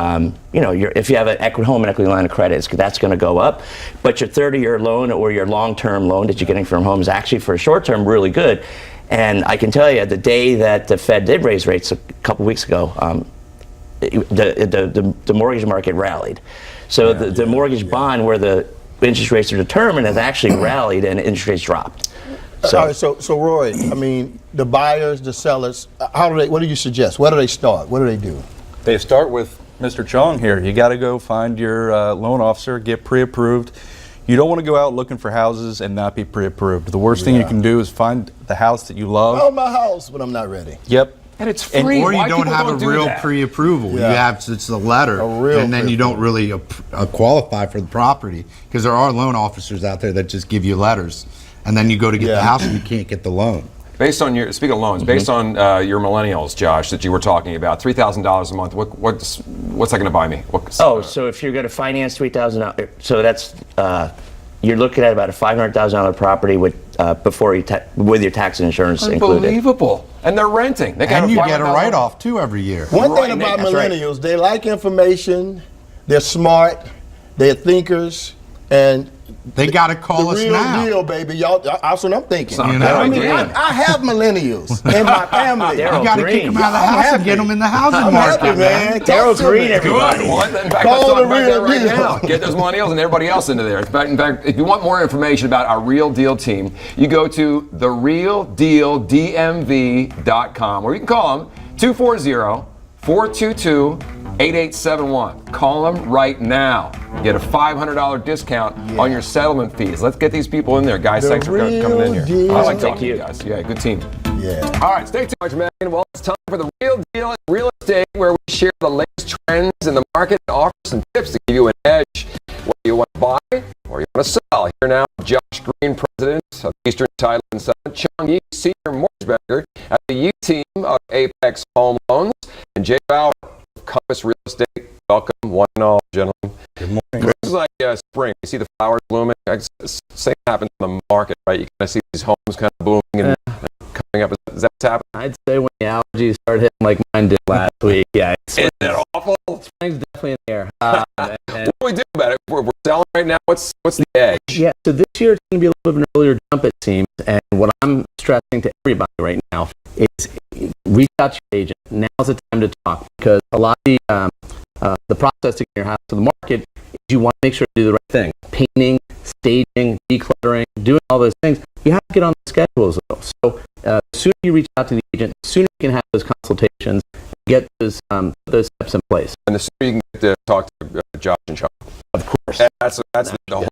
if you have an home and equity line of credit, that's going to go up. But your 30-year loan or your long-term loan that you're getting from home is actually, for a short term, really good. And I can tell you, the day that the Fed did raise rates a couple weeks ago, the mortgage market rallied. So the mortgage bond, where the interest rates are determined, has actually rallied and interest rates dropped. All right, so Roy, I mean, the buyers, the sellers, what do you suggest? Where do they start? What do they do? They start with Mr. Chong here. You got to go find your loan officer, get pre-approved. You don't want to go out looking for houses and not be pre-approved. The worst thing you can do is find the house that you love. Oh, my house, but I'm not ready. Yep. And it's free. Or you Why don't people have a do real that? pre-approval. You Yeah. have, it's a letter, A real and then you don't really qualify for the property, because there are loan officers out there that just give you letters, and then you go to get the house and you can't get the loan. Based on speaking of loans, based on your millennials, Josh, that you were talking about, $3,000 a month. What's that going to buy me? So if you're going to finance $3,000, so that's you're looking at about a $500,000 property with with your tax and insurance included. Unbelievable. And they're renting. And you get a write-off too every year. One thing about millennials, they like information, they're smart, they're thinkers, and They got to call the us real now. deal, baby. Y'all, that's what I'm thinking. You know? I mean, Yeah. I have millennials in my family. Daryl You got to kick Green. them out of the house and get them in the housing I'm market, happy, man. Daryl Talk to Green, me. everybody. Good. Well, in fact, Call let's talk the about that real right deal. now. Get those millennials and everybody else into there. In fact, if you want more information about our Real Deal team, you go to therealdealdmv.com, or you can call them 240-422-8871. Call them right now. Get a $500 discount on your settlement fees. Let's get these people in there, guys. The Thanks for coming in real here. deal. I like talking Thank to you you. guys. Yeah, good team. Yeah. All right, stay tuned, man. Well, it's time for the Real Deal in Real Estate, where we share the latest trends in the market and offer some tips to give you an edge, whether you want to buy or you want to sell. Here now, Josh Green, president of Eastern Title and Settlement, Chung Yi, senior mortgage banker at the U team of Apex Home Loans, and Jay Bauer of Compass Real Estate. Welcome, one and all, gentlemen. Good morning. This is like spring. You see the flowers blooming. Same happens in the market, right? You kind of see these homes kind of booming and coming up. Is that what's happening? I'd say when the allergies start hitting like mine did last week, yeah. Isn't that awful? Spring's definitely in the air. What do we do about it? We're selling right now. What's the edge? Yeah, so this year it's going to be a little bit of an earlier jump, it seems. And what I'm stressing to everybody right now is reach out to your agent. Now's the time to talk, because a lot of the process to get your house to the market is you want to make sure you do the right thing. Painting, staging, decluttering, doing all those things. You have to get on the schedule as well. So the sooner you reach out to the agent, the sooner you can have those consultations, get those steps in place. And the sooner you can get to talk to Josh and Chuck. Of course. That's the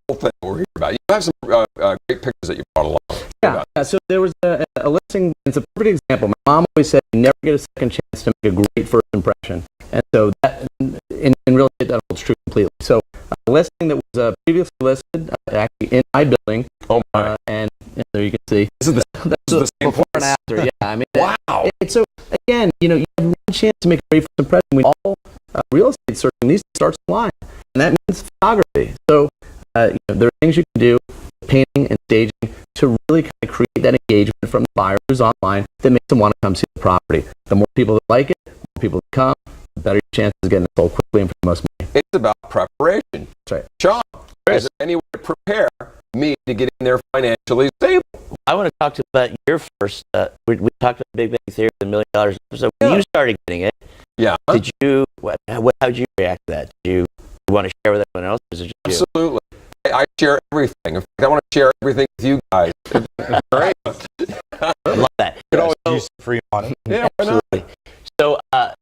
whole thing we're here about. You have some great pictures that you brought along. Yeah, so there was a listing. It's a perfect example. My mom always said you never get a second chance to make a great first impression. And so that, in real estate, that holds true completely. So a listing that was previously listed actually in my building. Oh my. And there you can see. This is the same before and place. after. Yeah, I mean, Wow. So again, you have one chance to make a great first impression. We all real estate searching needs to start online, and that means photography. So there are things you can do, painting and staging, to really kind of create that engagement from the buyer who's online that makes them want to come see the property. The more people that like it, the more people that come, the better your chances of getting it sold quickly and for the most money. It's about preparation. That's right. Sean, is there any way to prepare me to get in there financially stable? I want to talk to you about your first. We talked about Big Bang Theory, the $1 million. So when you started getting it, Yeah. did you? How did you react to that? Did you want to share with everyone else? Or is it just you? Absolutely. I share everything. In fact, I want to share everything with you guys. Great. I love that. Could always Use free money. Yeah, why not? Absolutely. So, and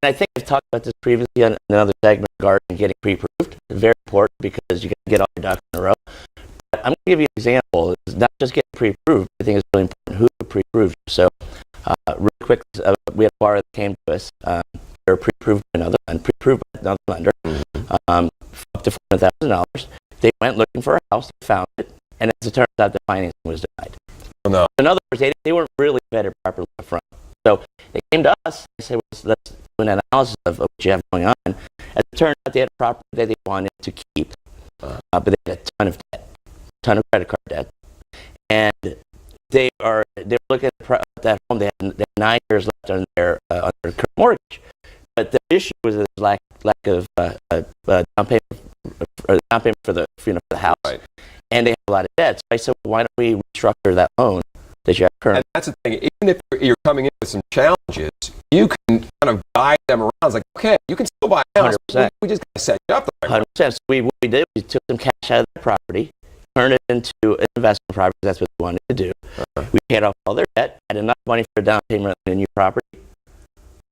I think I've talked about this previously on another segment regarding getting pre-approved. It's very important because you got to get all your ducks in a row. But I'm going to give you an example. It's not just getting pre-approved. I think it's really important who pre-approved. So, real quick, we had a borrower that came to us. They were pre-approved by another and pre-approved by another lender, up to $400,000. They went looking for a house, found it, and as it turns out, the financing was denied. Oh, no. In other words, they weren't really vetted properly up front. So they came to us. They said, well, let's do an analysis of what you have going on. As it turned out, they had a property that they wanted to keep, but they had a ton of debt, ton of credit card debt, and they were looking at that home. They had 9 years left on their current mortgage, but the issue was the lack of down payment for the house, Right. and they have a lot of debt. So I said, well, why don't we restructure that loan that you have currently? And that's the thing. Even if you're coming in with some challenges, you can kind of guide them around. It's like, okay, you can still buy a house. 100%. We just got to set you up the right way. 100%. So what we did, we took some cash out of the property, turned it into an investment property. That's what we wanted to do. We paid off all their debt, had enough money for a down payment on a new property,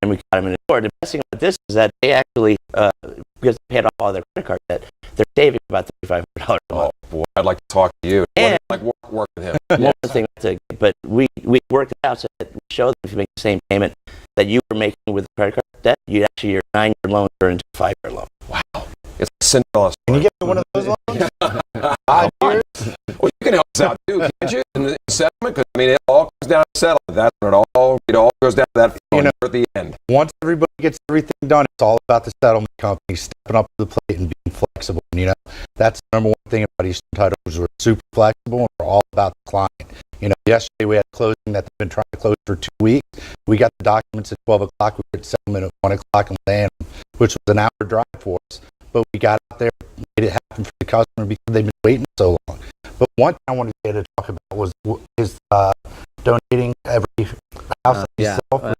and we got them in the door. The best thing about this is that they actually, because they paid off all their credit card debt, they're saving about $3,500 a month. Oh, boy, I'd like to talk to you. And- I'd like work with him. One more thing, but we worked it out so that we showed them if you make the same payment that you were making with the credit card debt, your 9-year loan turned into a 5-year loan. It's a Cinderella Can you story. get me one of those loans? 5 years? Well, you can help us out too, can't you? In the settlement, because I mean, it all comes down to settlement. That's when it all goes down to that phone at the end. Once everybody gets everything done, it's all about the settlement company stepping up to the plate and being flexible. And, that's the number one thing about Eastern Title is we're super flexible and we're all about the client. Yesterday we had a closing that they've been trying to close for 2 weeks. We got the documents at 12 o'clock. We were at settlement at 1 o'clock in Lanham, which was an hour drive for us. but we got out there, made it happen for the customer because they've been waiting so long. But one thing I wanted to talk about is donating every house that you sell.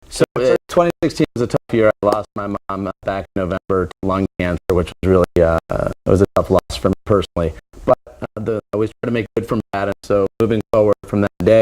So 2016 was a tough year. I lost my mom back in November to lung cancer, which was really it was a tough loss for me personally. But I always try to make good from that. And so moving forward from that day,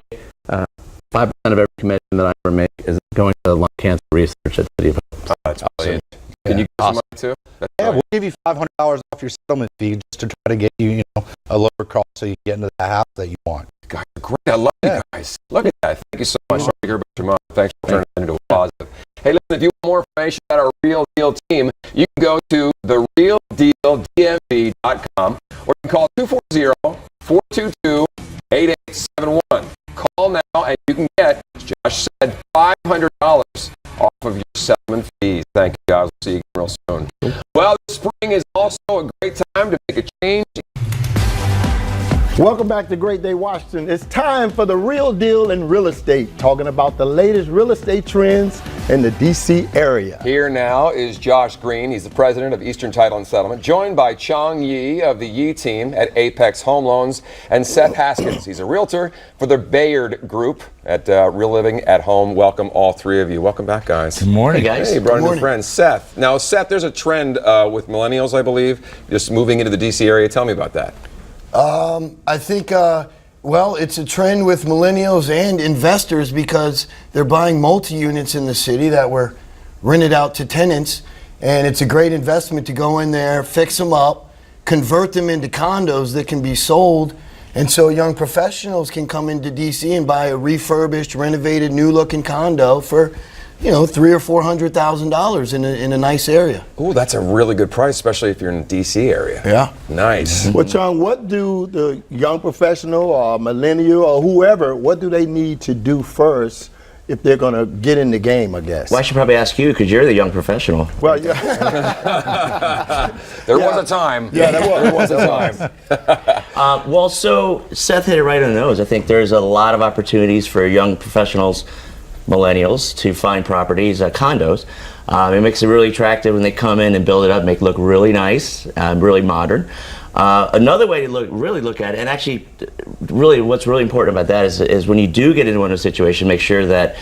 5% of every commission that I ever make is going to lung cancer research at City of Hope. That's brilliant. Can you give some money too? That's Yeah, brilliant. we'll give you $500 off your settlement fee just to try to get you, a lower cost so you get into the house that you want. Guys, great. I love you guys. Look at that. Thank you so much. Sorry to hear about your mom. Thanks for turning it into a positive. Hey, listen, if you want more information about our Real Deal team, you can go to therealdealdmv.com or you can call 240-422-8871. Call now and you can get, as Josh said, $500 off of your settlement fees. Thank you, guys. We'll see you again real soon. Well, the spring is also a great time to make a change. Welcome back to Great Day Washington. It's time for the Real Deal in real estate, talking about the latest real estate trends in the D.C. area. Here now is Josh Green. He's the president of Eastern Title and Settlement, joined by Chong Yi of the Yi team at Apex Home Loans, and Seth Haskins. He's a realtor for the Bayard Group at Real Living at Home. Welcome, all three of you. Welcome back, guys. Good morning. Hey, guys. Hey, you brought a new friend, Seth. Now, Seth, there's a trend with millennials, I believe, just moving into the D.C. area. Tell me about that. I think, it's a trend with millennials and investors because they're buying multi-units in the city that were rented out to tenants, and it's a great investment to go in there, fix them up, convert them into condos that can be sold, and so young professionals can come into DC and buy a refurbished, renovated, new-looking condo for $300,000 or $400,000 in a nice area. Ooh, that's a really good price, especially if you're in the D.C. area. Yeah. Nice. Well, John, what do the young professional or millennial or whoever, what do they need to do first if they're going to get in the game, I guess? Well, I should probably ask you because you're the young professional. Well, yeah. There was a time. Yeah, there was a time. Well, so Seth hit it right on the nose. I think there's a lot of opportunities for young professionals, millennials, to find properties, condos. It makes it really attractive when they come in and build it up, make it look really nice, really modern. Another way to really look at it, and actually, really, what's really important about that is when you do get into one of those situations, make sure that,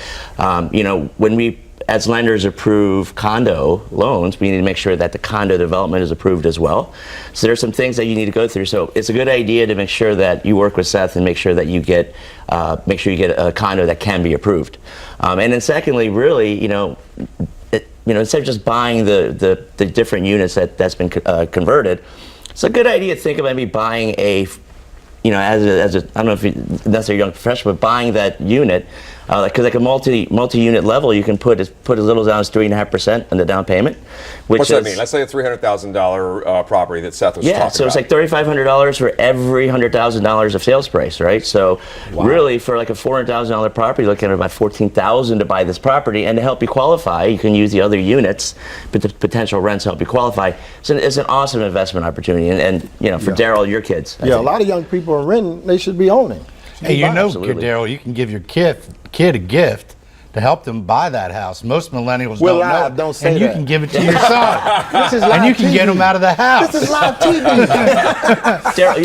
when we, as lenders, approve condo loans, we need to make sure that the condo development is approved as well. So there's some things that you need to go through. So it's a good idea to make sure that you work with Seth and make sure that you get, a condo that can be approved. And then secondly, really, instead of just buying the different units that's been converted, it's a good idea to think about maybe buying I don't know if you're necessarily a young professional, but buying that unit, because like a multi-unit level, you can put as little down as 3.5% on the down payment. What's that mean? Let's say a $300,000 property that Seth was talking about. Yeah, so it's like $3,500 for every $100,000 of sales price, right? So really, for like a $400,000 property, you're looking at about $14,000 to buy this property, and to help you qualify, you can use the other units, but the potential rents help you qualify. So it's an awesome investment opportunity, and for Daryl, your kids. Yeah, a lot of young people are renting; they should be owning. Hey, Daryl, you can give your kid a gift to help them buy that house. Most millennials don't know. Don't say and that. you can give it to your son. This is live and you can TV. get them out of the house. This is live TV. Daryl,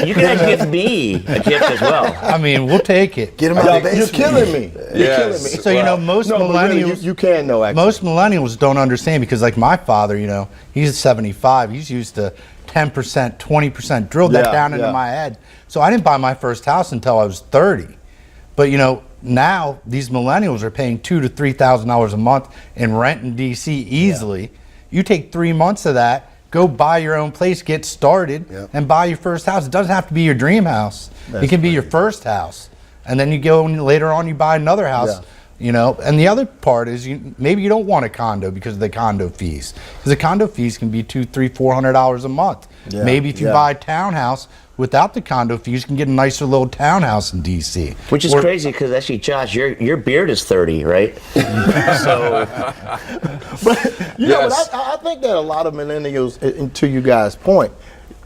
you can actually give me a gift as well. I mean, we'll take it. Get them out of the You're basement. killing me. You're killing me. So, most No, but really, millennials... you can know, actually. Most millennials don't understand because, like my father, he's 75. He's used to 10%, 20%. Drilled that down into my head. So I didn't buy my first house until I was 30. But, now these millennials are paying $2,000 to $3,000 a month in rent in D.C. easily. Yeah. You take 3 months of that, go buy your own place, get started, and buy your first house. It doesn't have to be your dream house. It can be your first house. And then you go and later on you buy another house. And the other part is maybe you don't want a condo because of the condo fees. Because the condo fees can be $200, $300, $400 a month. Yeah. Maybe if you buy a townhouse without the condo fees, you can get a nicer little townhouse in D.C. Which is crazy because actually, Josh, your beard is 30, right? So, but I think that a lot of millennials, and to you guys' point,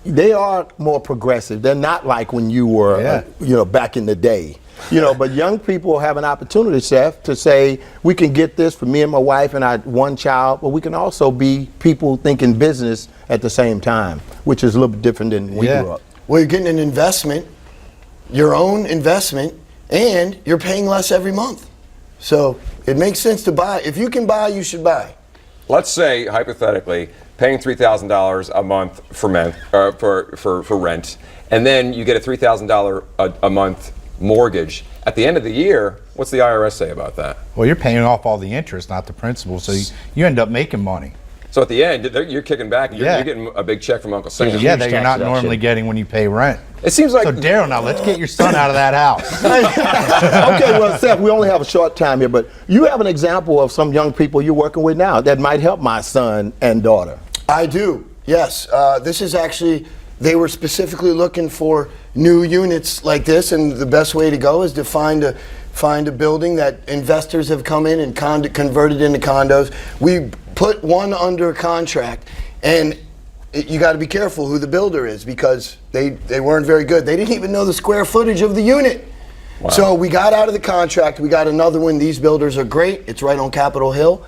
they are more progressive. They're not like when you were, back in the day. You know, but young people have an opportunity, Seth, to say we can get this for me and my wife and our one child, but we can also be people thinking business at the same time, which is a little bit different than we grew up. Well, you're getting an investment, your own investment, and you're paying less every month. So it makes sense to buy. If you can buy, you should buy. Let's say, hypothetically, paying $3,000 a month for rent, and then you get a $3,000 a month mortgage. At the end of the year, what's the IRS say about that? Well, you're paying off all the interest, not the principal, so you end up making money. So at the end, you're kicking back. You're getting a big check from Uncle Sam. Yeah, that you're not normally getting when you pay rent. It seems like. So Daryl, now let's get your son out of that house. Okay, well, Seth, we only have a short time here, but you have an example of some young people you're working with now that might help my son and daughter. I do, yes. This is actually, they were specifically looking for new units like this, and the best way to go is to find a building that investors have come in and converted into condos. We put one under contract, and you got to be careful who the builder is because they weren't very good. They didn't even know the square footage of the unit. Wow. So we got out of the contract. We got another one. These builders are great. It's right on Capitol Hill.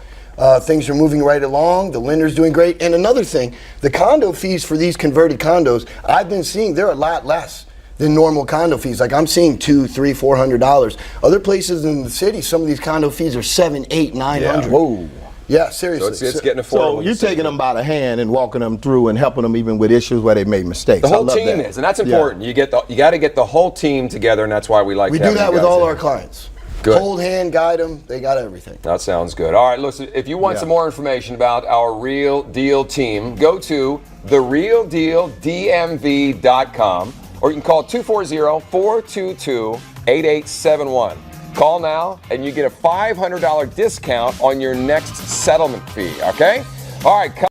Things are moving right along. The lender's doing great. And another thing, the condo fees for these converted condos, I've been seeing they're a lot less than normal condo fees. Like I'm seeing $200, $300, $400. Other places in the city, some of these condo fees are $700, $800, $900. Yeah. Whoa. Yeah, seriously. So it's getting affordable. So you're taking them by the hand and walking them through and helping them even with issues where they made mistakes. The whole team is, and that's important. You got to get the whole team together, and that's why we like. We do that with all our clients. Good. Hold hand, guide them. They got everything. That sounds good. All right, listen, if you want some more information about our Real Deal team, go to therealdealdmv.com or you can call 240-422-8871. Call now and you get a $500 discount on your next settlement fee, okay? All right.